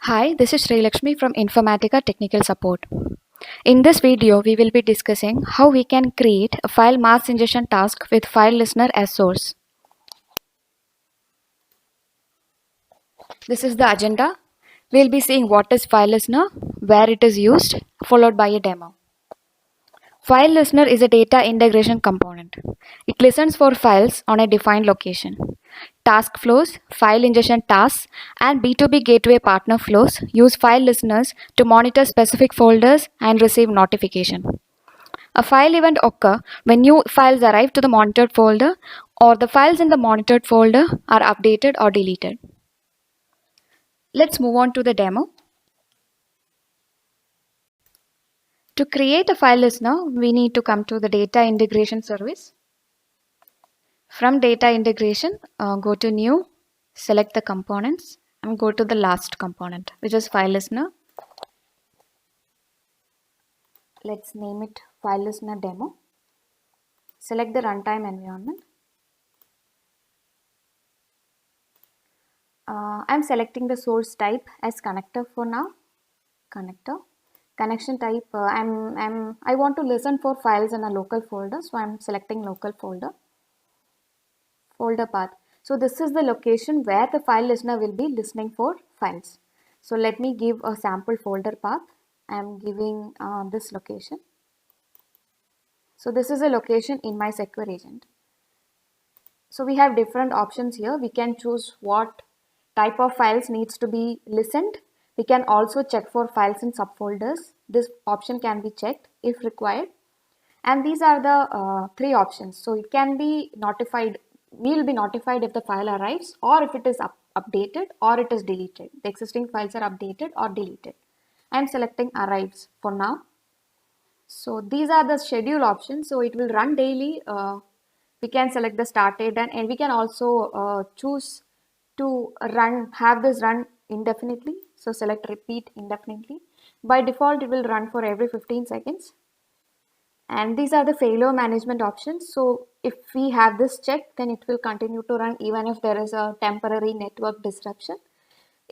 Hi, this is Sri Lakshmi from Informatica Technical Support. In this video, we will be discussing how we can create a file mass ingestion task with file listener as source. This is the agenda. We'll be seeing what is file listener, where it is used, followed by a demo. File listener is a data integration component. It listens for files on a defined location. Task flows, file ingestion tasks, and B2B gateway partner flows use file listeners to monitor specific folders and receive notification. A file event occurs when new files arrive to the monitored folder or the files in the monitored folder are updated or deleted. Let's move on to the demo. To create a file listener, we need to come to the data integration service. From data integration, go to new, select the components and go to the last component, which is file listener. Let's name it file listener demo. Select the runtime environment. I'm selecting the source type as connector for now. Connector. Connection type, I want to listen for files in a local folder, so I'm selecting local folder. Folder path. So this is the location where the file listener will be listening for files. So let me give a sample folder path. I'm giving this location. So this is a location in my secure agent. So we have different options here. We can choose what type of files needs to be listened. We can also check for files in subfolders. This option can be checked if required. And these are the three options. So it can be notified. We will be notified if the file arrives or if it is updated or it is deleted. The existing files are updated or deleted. I am selecting arrives for now. So these are the schedule options. So it will run daily. We can select the start date and we can also choose to have this run indefinitely. So select repeat indefinitely. By default, it will run for every 15 seconds. And these are the failure management options. So if we have this checked, then it will continue to run even if there is a temporary network disruption.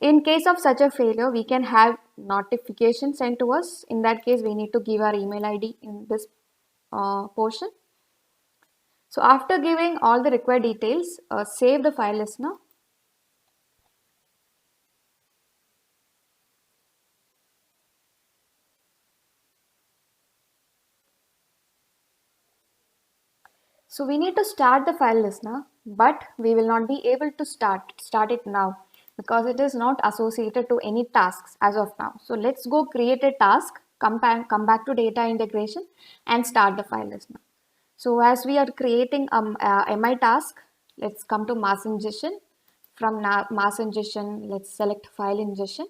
In case of such a failure, we can have notification sent to us. In that case, we need to give our email ID in this portion. So after giving all the required details, save the file listener. So we need to start the file listener, but we will not be able to start it now because it is not associated to any tasks as of now. So let's go create a task, come back to data integration and start the file listener. So as we are creating MI task, let's come to mass ingestion. From mass ingestion, let's select file ingestion.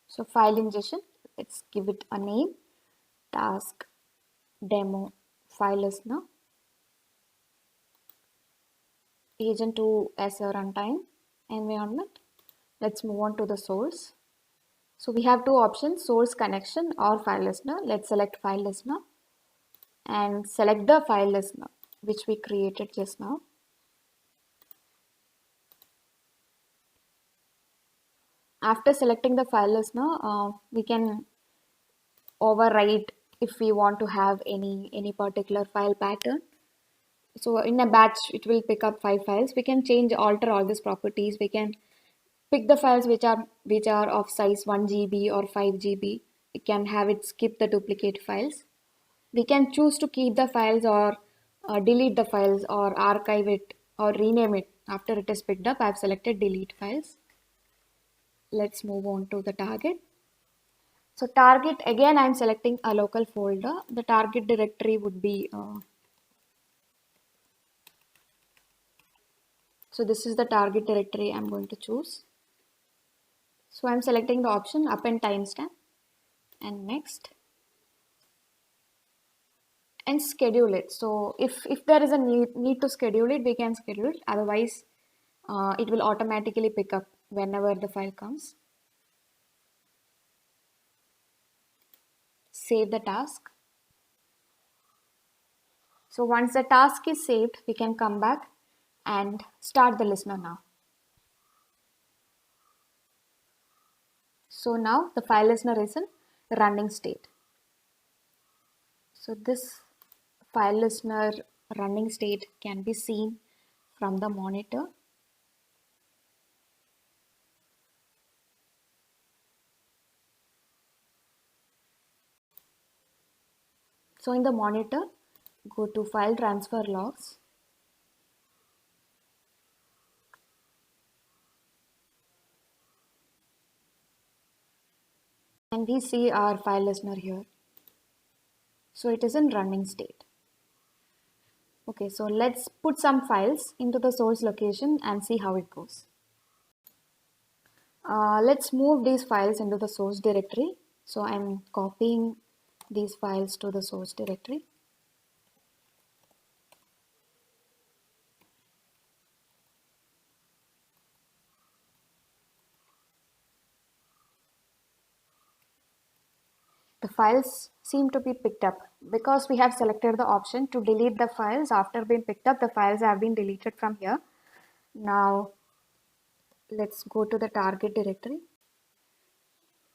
So file ingestion, let's give it a name, task demo file listener. Agent 2 as a runtime environment. Let's move on to the source. So we have two options, source connection or file listener. Let's select file listener and select the file listener which we created just now. After selecting the file listener, we can override if we want to have any particular file pattern. So in a batch, it will pick up 5 files. We can alter all these properties. We can pick the files which are of size 1 GB or 5 GB. We can have it skip the duplicate files. We can choose to keep the files or delete the files or archive it or rename it after it is picked up. I've selected delete files. Let's move on to the target. So target, again I'm selecting a local folder. The target directory would be so this is the target directory I'm going to choose. So I'm selecting the option append timestamp and next and schedule it. So if there is a need to schedule it, we can schedule it. Otherwise, it will automatically pick up whenever the file comes. Save the task. So once the task is saved, we can come back and start the listener now. So now the file listener is in running state. So this file listener running state can be seen from the monitor. So in the monitor, go to file transfer logs. And we see our file listener here. So it is in running state. Okay, so let's put some files into the source location and see how it goes. Let's move these files into the source directory. So I'm copying these files to the source directory. The files seem to be picked up because we have selected the option to delete the files after being picked up. The files have been deleted from here. Now let's go to the target directory.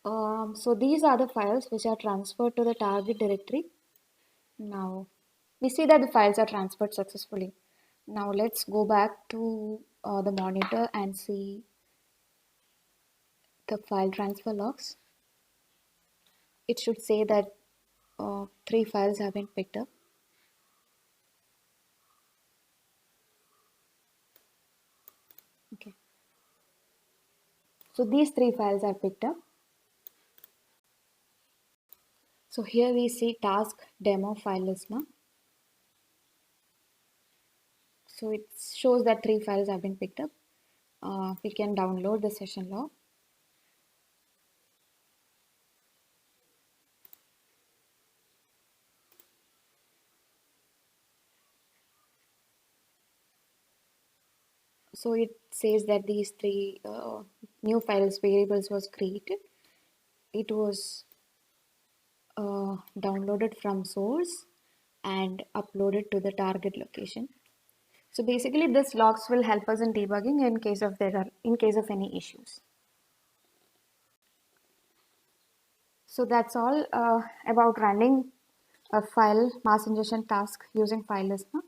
So these are the files which are transferred to the target directory. Now we see that the files are transferred successfully. Now let's go back to the monitor and see the file transfer logs. It should say that 3 files have been picked up. Okay. So these 3 files are picked up. So here we see task demo file listener. So it shows that 3 files have been picked up. We can download the session log. So it says that these 3 new files variables was created. It was downloaded from source and uploaded to the target location. So basically this logs will help us in debugging in case of any issues. So that's all about running a file mass ingestion task using file listener.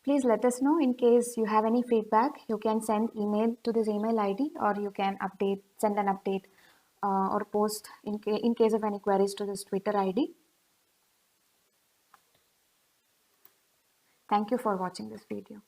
Please let us know in case you have any feedback. You can send email to this email ID, or you can send an update or post in case of any queries to this Twitter ID. Thank you for watching this video.